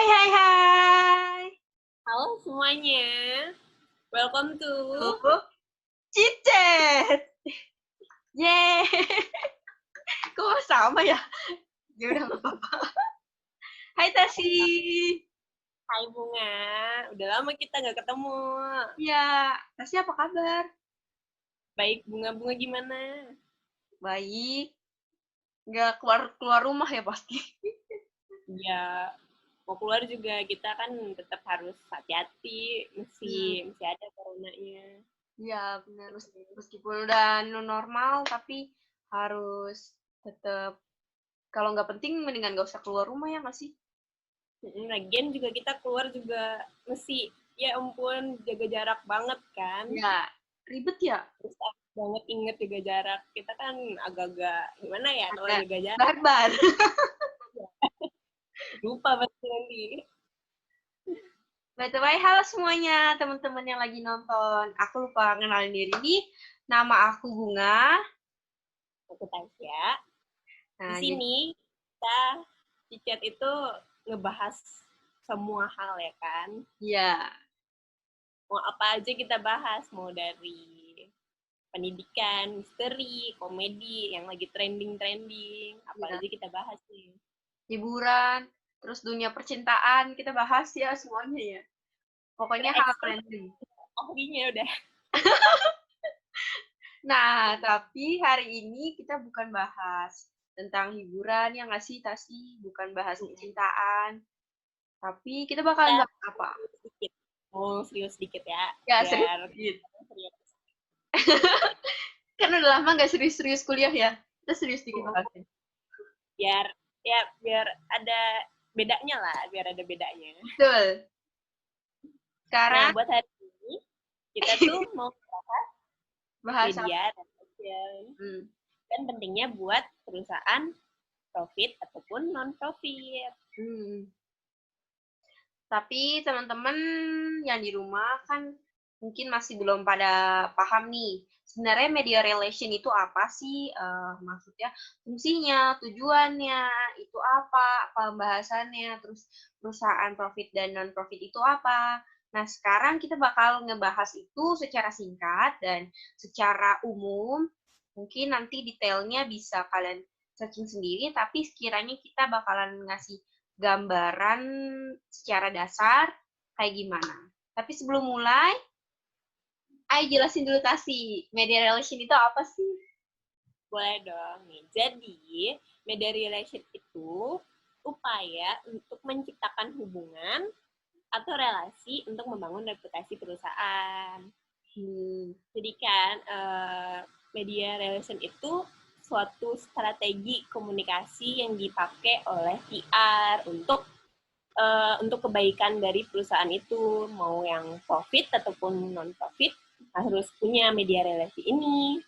Hai, hai, hai. Halo semuanya, welcome to Cicet. Yeay. Kok sama ya? Ya udah nggak apa-apa. Hai Tasi. Hai Bunga. Udah lama kita nggak ketemu. Ya, Tasi apa kabar? Baik, Bunga gimana? Baik. Nggak keluar rumah ya pasti. Ya, mau keluar juga kita kan tetap harus hati-hati, masih ada coronanya. Ya, benar. Meskipun udah new normal, tapi harus tetap kalau nggak penting mendingan nggak usah keluar rumah ya nggak sih? Lagian juga kita keluar juga mesti, ya ampun, jaga jarak banget kan. Ya, ribet ya. Terus banget inget jaga jarak. Kita kan agak-agak gimana ya kalau Agak jaga jarak. barbar. Lupa pasti nanti. By the way, halo semuanya, teman-teman yang lagi nonton. Aku lupa kenalin diri nih. Nama aku Bunga. Aku Tasya. Di Nah, jadi sini kita di chat itu ngebahas semua hal ya kan. ya, Mau apa aja kita bahas, mau dari pendidikan, misteri, komedi yang lagi trending, apa ya, aja kita bahas nih. hiburan, terus dunia percintaan kita bahas ya semuanya ya. Kita Pokoknya hal expert trending. ahlinya udah. Nah, tapi hari ini kita bukan bahas tentang hiburan ya nggak sih, Tasi? Bukan bahas percintaan. Tapi kita bakalan Kita bahas apa? sedikit, mau serius sedikit ya, Ya, biar serius. serius. Kan udah lama nggak serius-serius kuliah ya. Kita serius dikit bahasnya. Biar ya biar ada bedanya lah, biar ada bedanya. Betul. Nah, Sekarang buat hari ini kita tuh mau bahas apa? media relation Hmm. dan pentingnya buat perusahaan profit ataupun non profit. Tapi teman-teman yang di rumah kan mungkin masih belum pada paham nih. Sebenarnya media relation itu apa sih? Maksudnya fungsinya, tujuannya, itu apa, pembahasannya, terus perusahaan profit dan non-profit itu apa. Nah, sekarang kita bakal ngebahas itu secara singkat dan secara umum. Mungkin nanti detailnya bisa kalian searching sendiri, tapi sekiranya kita bakalan ngasih gambaran secara dasar kayak gimana. Tapi sebelum mulai, ayo jelasin dulu Tasi, media relation itu apa sih? Boleh dong nih. Jadi, media relation itu upaya untuk menciptakan hubungan atau relasi untuk membangun reputasi perusahaan. Jadi kan media relation itu suatu strategi komunikasi yang dipakai oleh PR untuk kebaikan dari perusahaan itu, mau yang profit ataupun non profit harus punya media relasi ini.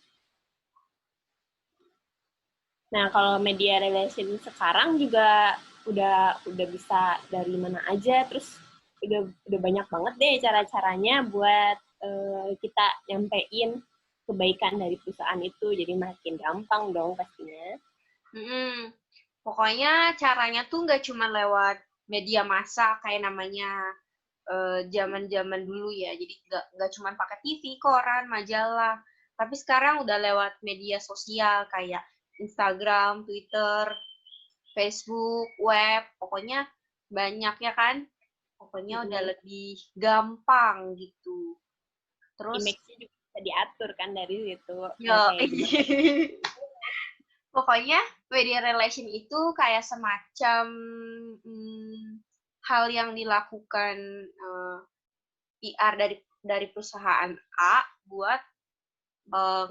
Nah, kalau media relation sekarang juga udah bisa dari mana aja, terus udah banyak banget deh cara-caranya buat kita nyampein kebaikan dari perusahaan itu, jadi makin gampang dong pastinya. Pokoknya caranya tuh nggak cuma lewat media massa kayak namanya zaman-zaman dulu ya. Jadi nggak cuma pakai TV, koran, majalah. Tapi sekarang udah lewat media sosial kayak Instagram, Twitter, Facebook, web. Pokoknya banyak ya kan? Pokoknya udah lebih gampang gitu. Terus Image-nya juga bisa diatur kan dari situ. ya, Kayak gimana. pokoknya media relation itu kayak semacam hal yang dilakukan PR dari perusahaan A buat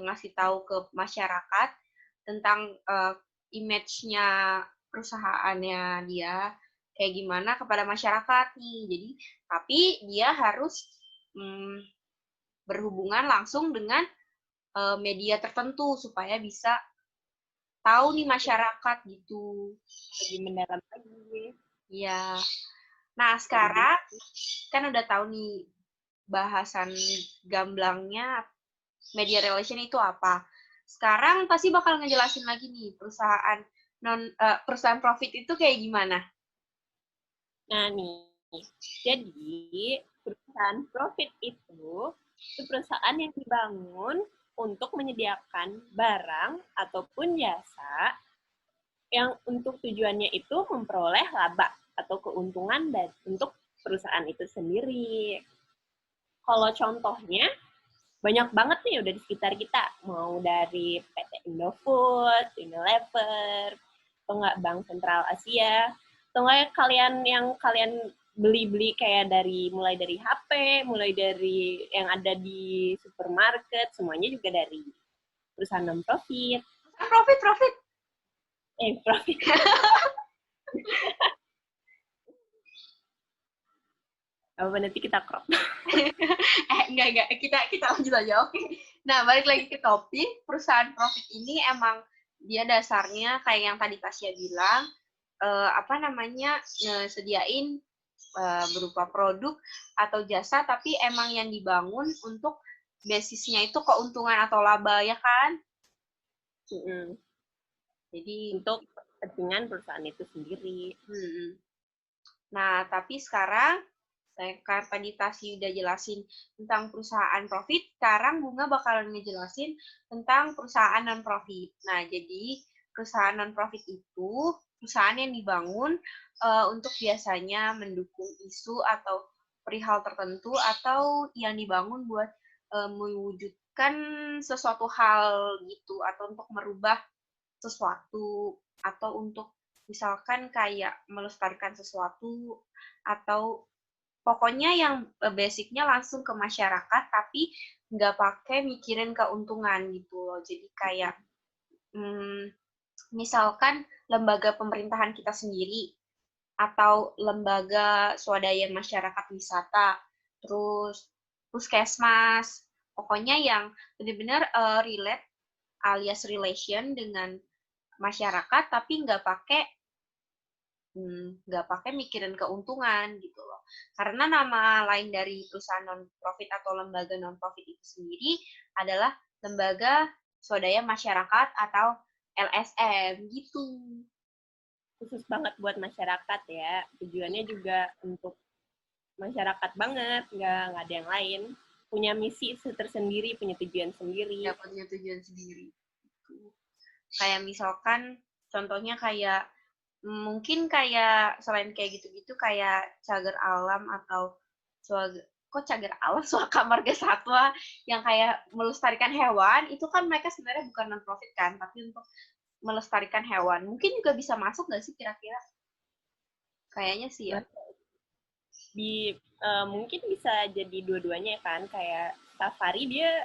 ngasih tahu ke masyarakat tentang image-nya perusahaannya dia kayak gimana kepada masyarakat nih. Jadi tapi dia harus berhubungan langsung dengan media tertentu supaya bisa tahu nih masyarakat gitu. Lebih mendalam lagi. Ya. Nah, sekarang kan udah tahu nih bahasan gamblangnya media relation itu apa. Sekarang pasti bakal ngejelasin lagi nih perusahaan profit itu kayak gimana. Nah nih, jadi perusahaan profit itu perusahaan yang dibangun untuk menyediakan barang ataupun jasa yang untuk tujuannya itu memperoleh laba atau keuntungan dan untuk perusahaan itu sendiri. Kalau contohnya, banyak banget nih udah di sekitar kita. Mau dari PT Indofood, Unilever, atau nggak Bank Sentral Asia, atau nggak kalian yang kalian beli-beli kayak mulai dari HP, mulai dari yang ada di supermarket, semuanya juga dari perusahaan non-profit. Profit. Profit. Apa nanti kita crop? Enggak. Kita lanjut aja, oke. Nah, balik lagi ke topik. Perusahaan profit ini emang dia dasarnya kayak yang tadi Tasya bilang, sediain berupa produk atau jasa, tapi emang yang dibangun untuk basisnya itu keuntungan atau laba, ya kan? Jadi untuk kepentingan perusahaan itu sendiri. Nah, tapi sekarang kan tadi Tasi udah jelasin tentang perusahaan profit, sekarang Bunga bakalan ngejelasin tentang perusahaan non-profit. Nah, jadi perusahaan non-profit itu perusahaan yang dibangun untuk biasanya mendukung isu atau perihal tertentu, atau yang dibangun buat mewujudkan sesuatu hal gitu, atau untuk merubah sesuatu, atau untuk misalkan kayak melestarikan sesuatu, atau pokoknya yang basicnya langsung ke masyarakat tapi nggak pakai mikirin keuntungan gitu loh. Jadi kayak misalkan lembaga pemerintahan kita sendiri atau lembaga swadaya masyarakat wisata, terus puskesmas, pokoknya yang benar-benar relate alias relation dengan masyarakat tapi nggak pakai mikirin keuntungan gitu loh. Karena nama lain dari perusahaan non-profit atau lembaga non-profit itu sendiri adalah lembaga swadaya masyarakat atau LSM gitu. Khusus banget buat masyarakat ya. Tujuannya juga untuk masyarakat banget, nggak ada yang lain. Punya misi tersendiri, punya tujuan sendiri. Ya, punya tujuan sendiri. Kayak misalkan, contohnya kayak mungkin kayak selain kayak gitu-gitu kayak cagar alam atau cagar alam Suaka Marga Satwa yang kayak melestarikan hewan, itu kan mereka sebenarnya bukan non profit kan, tapi untuk melestarikan hewan mungkin juga bisa masuk nggak sih kira-kira? Kayaknya sih ya. Mungkin bisa jadi dua-duanya kan, kayak safari dia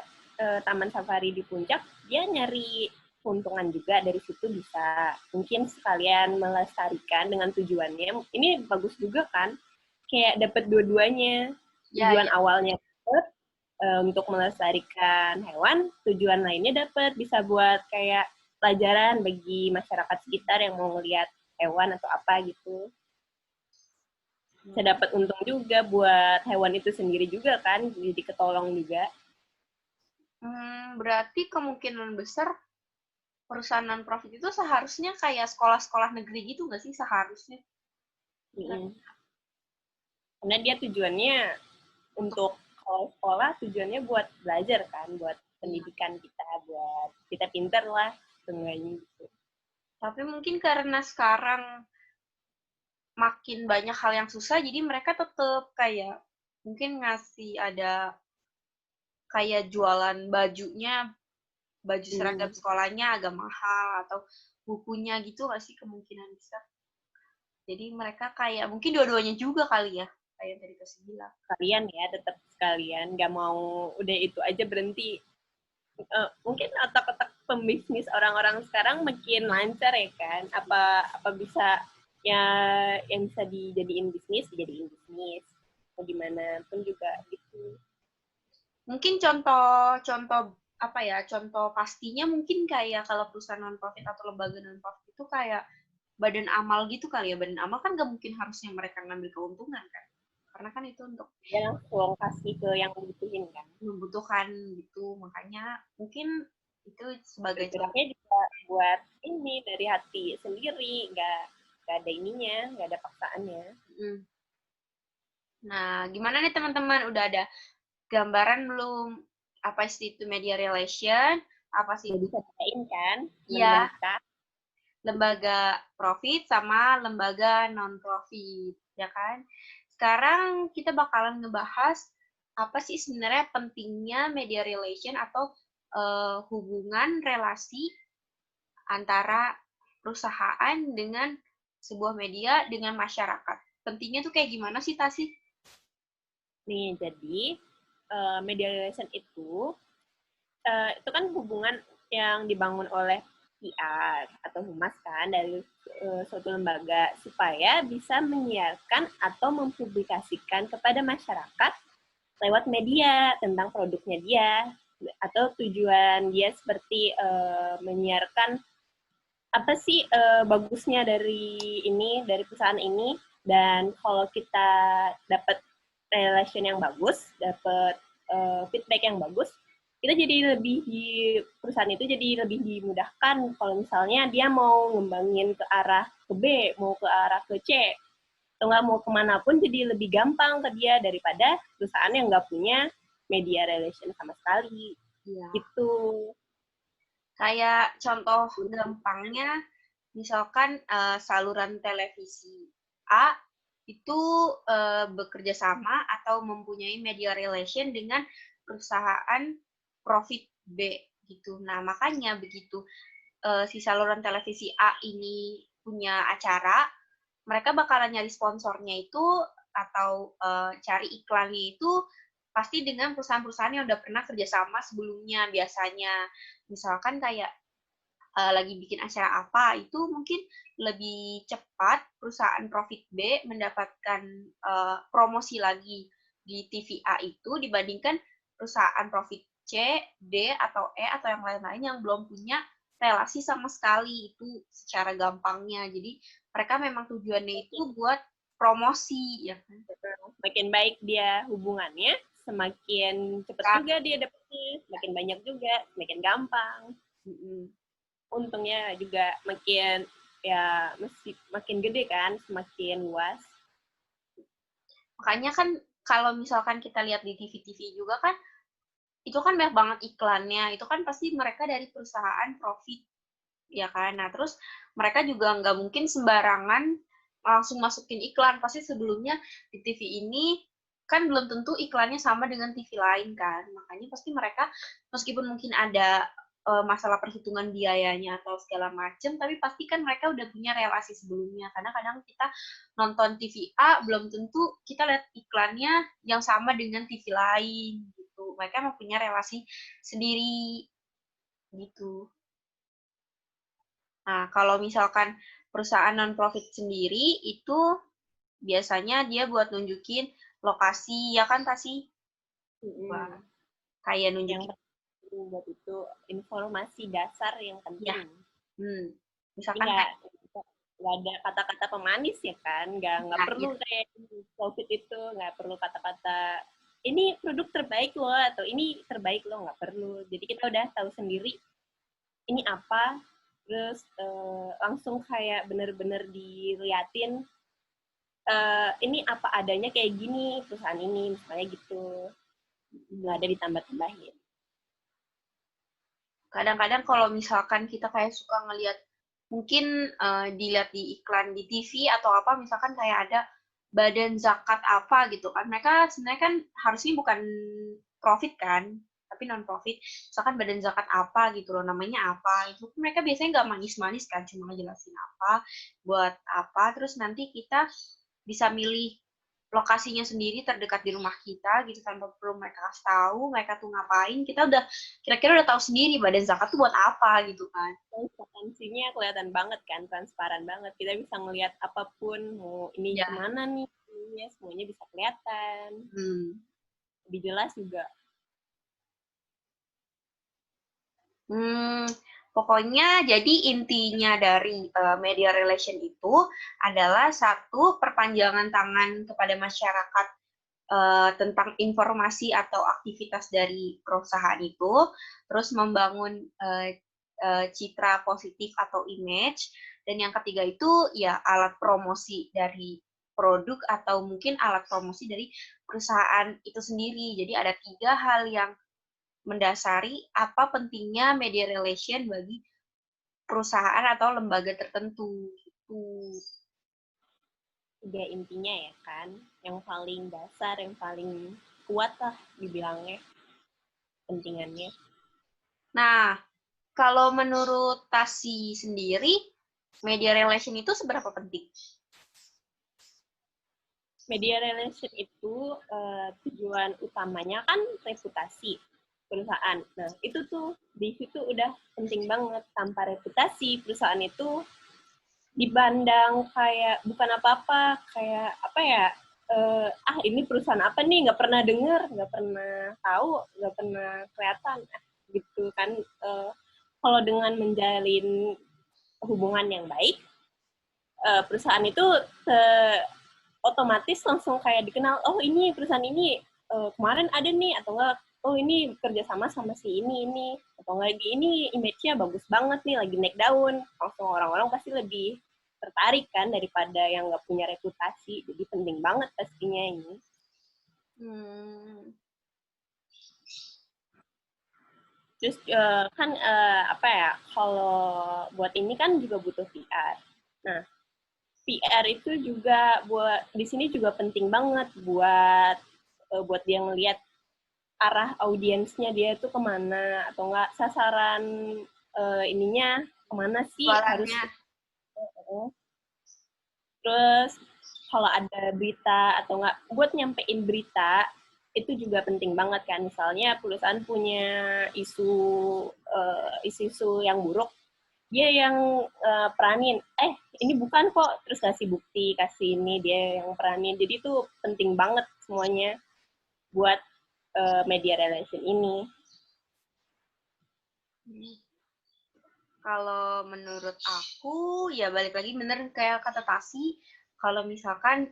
taman safari di puncak dia nyari keuntungan juga dari situ, bisa mungkin sekalian melestarikan dengan tujuannya ini bagus juga kan, kayak dapat dua-duanya, tujuan awalnya dapat untuk melestarikan hewan, tujuan lainnya dapat bisa buat kayak pelajaran bagi masyarakat sekitar yang mau ngelihat hewan atau apa gitu. Bisa dapat untung juga buat hewan itu sendiri juga kan, jadi ketolong juga. Berarti kemungkinan besar perusahaan non-profit itu seharusnya kayak sekolah-sekolah negeri gitu nggak sih seharusnya? Karena dia tujuannya untuk sekolah tujuannya buat belajar kan, buat pendidikan kita, buat kita pinter lah semuanya gitu. Tapi mungkin karena sekarang makin banyak hal yang susah, jadi mereka tetap kayak mungkin ngasih ada kayak jualan bajunya, baju seragam sekolahnya agak mahal, atau bukunya gitu nggak sih kemungkinan besar. Jadi mereka kayak mungkin dua-duanya juga kali ya, kayak tadi Kasih bilang. Kalian ya tetap sekalian, nggak mau udah itu aja berhenti. Mungkin otak-otak pembisnis orang-orang sekarang makin lancar ya kan, apa bisa ya yang bisa dijadiin bisnis mau gimana pun juga gitu. Mungkin contoh contoh pastinya mungkin kayak kalau perusahaan non-profit atau lembaga non-profit itu kayak badan amal gitu kali ya. Badan amal kan nggak mungkin harusnya mereka ngambil keuntungan kan, karena kan itu untuk ya langsung kasih ke yang membutuhin kan, membutuhkan gitu. Makanya mungkin itu sebagai contohnya juga buat ini dari hati sendiri, nggak ada ininya, nggak ada paksaannya. Nah, gimana nih teman-teman? Udah ada gambaran belum? Apa sih itu media relation? Apa sih Udah itu? bisa bedain kan teman-teman Iya, kita? lembaga profit sama lembaga non-profit, ya kan? Sekarang kita bakalan ngebahas apa sih sebenarnya pentingnya media relation atau hubungan relasi antara perusahaan dengan sebuah media dengan masyarakat. Pentingnya tuh kayak gimana sih, Tasi? Nih, jadi media relation itu kan hubungan yang dibangun oleh PR atau humas kan dari suatu lembaga supaya bisa menyiarkan atau mempublikasikan kepada masyarakat lewat media tentang produknya dia atau tujuan dia seperti menyiarkan apa sih bagusnya dari ini dari perusahaan ini dan kalau kita dapat relation yang bagus, dapat feedback yang bagus, kita jadi lebih di perusahaan itu jadi lebih dimudahkan kalau misalnya dia mau ngembangin ke arah ke B, mau ke arah ke C, atau nggak mau kemana pun jadi lebih gampang ke dia daripada perusahaan yang nggak punya media relation sama sekali. Iya. Gitu. Kayak contoh gampangnya, misalkan saluran televisi A itu bekerja sama atau mempunyai media relation dengan perusahaan profit B gitu. Nah, makanya begitu si saluran televisi A ini punya acara, mereka bakalan nyari sponsornya itu atau cari iklannya itu pasti dengan perusahaan-perusahaan yang udah pernah kerjasama sebelumnya biasanya. Misalkan kayak lagi bikin acara apa, itu mungkin lebih cepat perusahaan Profit B mendapatkan promosi lagi di TV A itu dibandingkan perusahaan Profit C, D, atau E, atau yang lain-lain yang belum punya relasi sama sekali itu secara gampangnya. Jadi mereka memang tujuannya itu buat promosi, ya kan? Semakin baik dia hubungannya, semakin cepat Kan? juga dia dapetnya, semakin banyak juga, semakin gampang. Untungnya juga makin ya mesti makin gede kan, semakin luas. Makanya kan kalau misalkan kita lihat di TV-TV juga kan, itu kan banyak banget iklannya. Itu kan pasti mereka dari perusahaan profit, ya kan? Nah, terus mereka juga nggak mungkin sembarangan langsung masukin iklan. Pasti sebelumnya di TV ini kan belum tentu iklannya sama dengan TV lain kan. Makanya pasti mereka meskipun mungkin ada masalah perhitungan biayanya atau segala macam, tapi pasti kan mereka udah punya relasi sebelumnya. Karena kadang kita nonton TV A belum tentu kita lihat iklannya yang sama dengan TV lain gitu. Mereka mempunyai relasi sendiri gitu. Nah, kalau misalkan perusahaan non-profit sendiri itu biasanya dia buat nunjukin lokasi, ya kan Tasi? Wah, kayak Yang nunjukin, penting buat itu informasi dasar yang ya, penting. Jadi misalkan kayak, nggak ada kata-kata pemanis ya kan, nggak nah, ya, perlu kayak di COVID itu nggak perlu kata-kata ini produk terbaik loh atau ini terbaik loh, nggak perlu. Jadi kita udah tahu sendiri ini apa, terus langsung kayak bener-bener diliatin ini apa adanya kayak gini perusahaan ini misalnya gitu, nggak ada ditambah-tambahin. kadang-kadang kalau misalkan kita kayak suka ngelihat, mungkin dilihat di iklan di TV atau apa, misalkan kayak ada badan zakat apa gitu kan, mereka sebenarnya kan harusnya bukan profit kan, tapi non profit. Misalkan badan zakat apa gitu loh, namanya apa itu mereka biasanya nggak manis-manis kan, cuma ngejelasin apa buat apa, terus nanti kita bisa milih lokasinya sendiri terdekat di rumah kita gitu tanpa perlu mereka kasih tahu mereka tuh ngapain, kita udah kira-kira udah tahu sendiri badan zakat tuh buat apa gitu kan. Transparansinya kelihatan banget kan, transparan banget. Kita bisa ngelihat apapun, mau ini Ya. kemana nih, semuanya bisa kelihatan. Lebih jelas juga. Pokoknya jadi intinya dari media relation itu adalah satu, perpanjangan tangan kepada masyarakat tentang informasi atau aktivitas dari perusahaan itu, terus membangun citra positif atau image, dan yang ketiga itu ya alat promosi dari produk atau mungkin alat promosi dari perusahaan itu sendiri. Jadi ada 3 hal yang mendasari apa pentingnya media relation bagi perusahaan atau lembaga tertentu gitu. Udah intinya ya kan, yang paling dasar, yang paling kuat lah dibilangnya pentingannya. Nah, kalau menurut Tasi sendiri, media relation itu seberapa penting? Media relation itu tujuan utamanya kan reputasi perusahaan. Nah, itu tuh di situ udah penting banget. Tanpa reputasi perusahaan itu dipandang kayak bukan apa-apa, kayak apa ya? Ini perusahaan apa nih? Nggak pernah dengar, nggak pernah tahu, nggak pernah kelihatan, gitu kan. Kalau dengan menjalin hubungan yang baik, perusahaan itu otomatis langsung kayak dikenal, oh ini perusahaan ini kemarin ada nih, atau enggak, oh ini kerjasama sama si ini, atau enggak lagi ini image-nya bagus banget nih, lagi naik daun, langsung orang-orang pasti lebih tertarik kan daripada yang nggak punya reputasi. Jadi penting banget pastinya ini. Terus kan apa ya, kalau buat ini kan juga butuh PR. Nah, PR itu juga buat di sini juga penting banget buat dia ngelihat arah audiensnya dia itu kemana, atau enggak sasaran ininya kemana sih harus. Terus kalau ada berita atau enggak buat nyampein berita itu juga penting banget kan. Misalnya perusahaan punya isu-isu yang buruk, dia yang peranin, ini bukan kok, terus kasih bukti, kasih ini, dia yang peranin. Jadi itu penting banget semuanya buat media relation ini. Kalau menurut aku, ya balik lagi bener kayak kata Tasi, kalau misalkan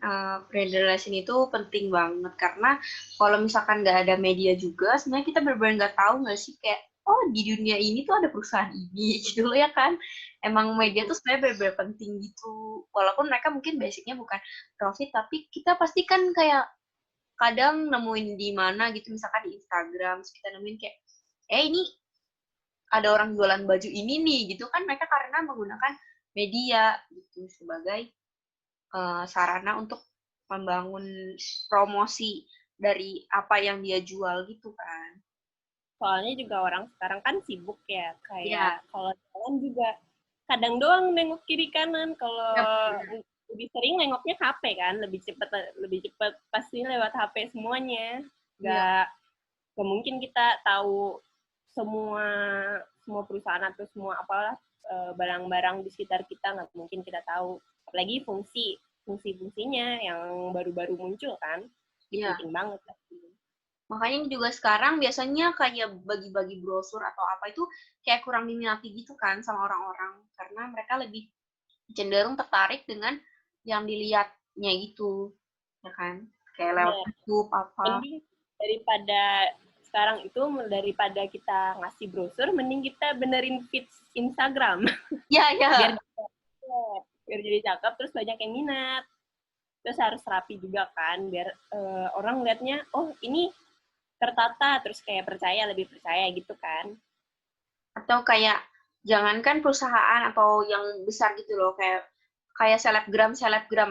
brand relation itu penting banget, karena kalau misalkan nggak ada media juga, sebenarnya kita benar-benar nggak tahu nggak sih, kayak, oh di dunia ini tuh ada perusahaan ini, gitu loh ya kan. Emang media tuh sebenarnya benar-benar penting gitu, walaupun mereka mungkin basicnya bukan profit, tapi kita pasti kan kayak kadang nemuin di mana gitu, misalkan di Instagram, terus kita nemuin kayak, ini ada orang jualan baju ini nih gitu kan, mereka karena menggunakan media gitu sebagai sarana untuk membangun promosi dari apa yang dia jual gitu kan. Soalnya juga orang sekarang kan sibuk ya, Ya, kayak kalau jalan juga kadang doang nengok kiri kanan, kalau ya, lebih sering nengoknya HP kan, lebih cepet pasti lewat HP semuanya. ya. Gak mungkin kita tahu semua semua perusahaan atau semua apalah barang-barang di sekitar kita, nggak mungkin kita tahu. Apalagi fungsinya yang baru-baru muncul kan, ini Ya. penting banget. Makanya juga sekarang biasanya kayak bagi-bagi brosur atau apa itu kayak kurang diminati gitu kan sama orang-orang, karena mereka lebih cenderung tertarik dengan yang dilihatnya gitu, ya kan? Kayak lewat Bener. YouTube apa. Mending daripada kita ngasih brosur, mending kita benerin feed Instagram. Ya, biar ya. biar jadi cakep, terus banyak yang minat. Terus harus rapi juga kan, biar orang liatnya, oh ini tertata, terus kayak lebih percaya gitu kan. Atau kayak jangankan perusahaan atau yang besar gitu loh, kayak selebgram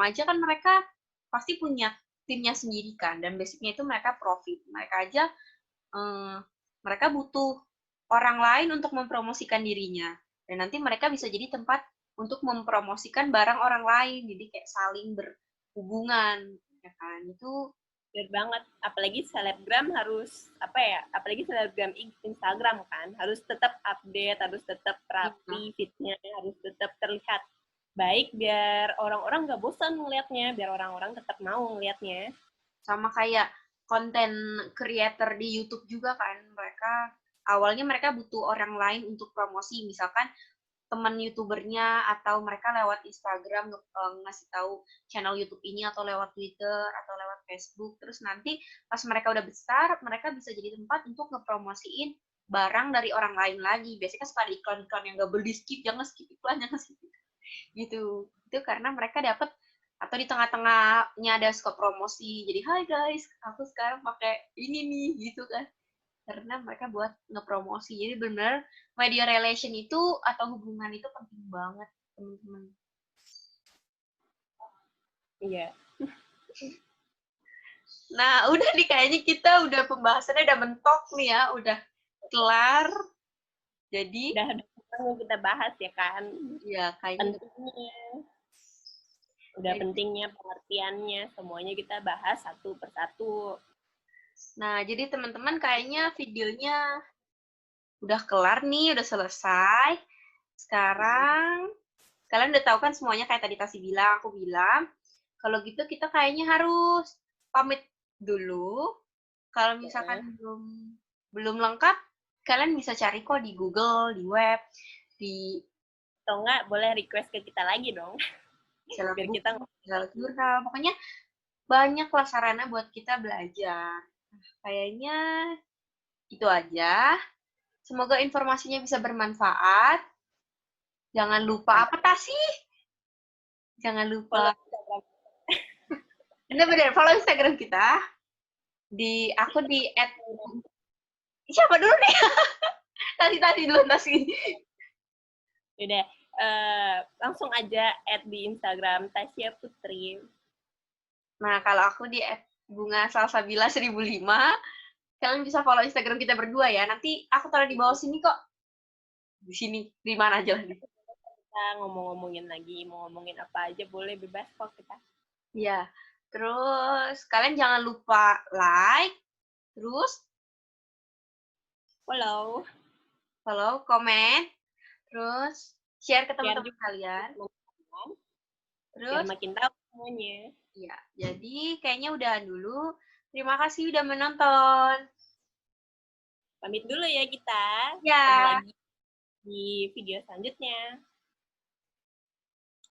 aja kan mereka pasti punya timnya sendiri kan, dan basicnya itu mereka profit, mereka butuh orang lain untuk mempromosikan dirinya, dan nanti mereka bisa jadi tempat untuk mempromosikan barang orang lain, jadi kayak saling berhubungan, ya kan. Itu Bener banget, apalagi selebgram Instagram kan, harus tetap update, harus tetap rapi feednya, harus tetap terlihat baik biar orang-orang nggak bosan ngelihatnya, biar orang-orang tetap mau ngelihatnya. sama kayak konten creator di YouTube juga kan, awalnya mereka butuh orang lain untuk promosi, misalkan teman YouTubernya atau mereka lewat Instagram ngasih tahu channel YouTube ini, atau lewat Twitter atau lewat Facebook, terus nanti pas mereka udah besar mereka bisa jadi tempat untuk ngepromosiin barang dari orang lain lagi. Biasanya kan suka ada iklan-iklan yang gak boleh di skip, jangan skip iklan, jangan skip gitu. Itu karena mereka dapat Atau di tengah-tengahnya ada suka promosi. Jadi, "Hai guys, aku sekarang pakai ini nih," gitu kan. Karena mereka buat ngepromosi. Jadi benar media relation itu atau hubungan itu penting banget, teman-teman. Iya. Nah, udah nih kayaknya kita udah pembahasannya udah mentok nih ya, udah kelar. Jadi, Udah mau kita bahas ya kan. ya kayaknya Pentingnya. Udah pentingnya, pengertiannya, semuanya kita bahas satu persatu. Nah, jadi teman-teman kayaknya videonya udah kelar nih, udah selesai. Sekarang kalian udah tahu kan semuanya kayak tadi Tasi bilang, aku bilang. Kalau gitu kita kayaknya harus pamit dulu. Kalau misalkan belum lengkap, kalian bisa cari kok di Google, di web, di Atau enggak, boleh request ke kita lagi dong. Biar kita jurnal. Pokoknya banyak lah sarana buat kita belajar. Kayaknya itu aja. Semoga informasinya bisa bermanfaat. Jangan lupa apa sih? Jangan lupa. Bener-bener follow Instagram kita. Di aku di siapa dulu nih? Tadi dulu Tasi. Udah, langsung aja add di Instagram Tasya Putri. Nah, kalau aku di @bungasalsabila 1005, kalian bisa follow Instagram kita berdua ya. Nanti aku taruh di bawah sini kok. Di sini, di mana aja lagi. Kita ngomongin lagi, mau ngomongin apa aja boleh, bebas kok kita. Iya. Terus kalian jangan lupa like, terus follow, komen, terus share ke teman-teman kalian. Biar Terus makin tahu semuanya. ya, jadi kayaknya udahan dulu. Terima kasih udah menonton. Pamit dulu ya kita. Ya. Ketemu lagi di video selanjutnya.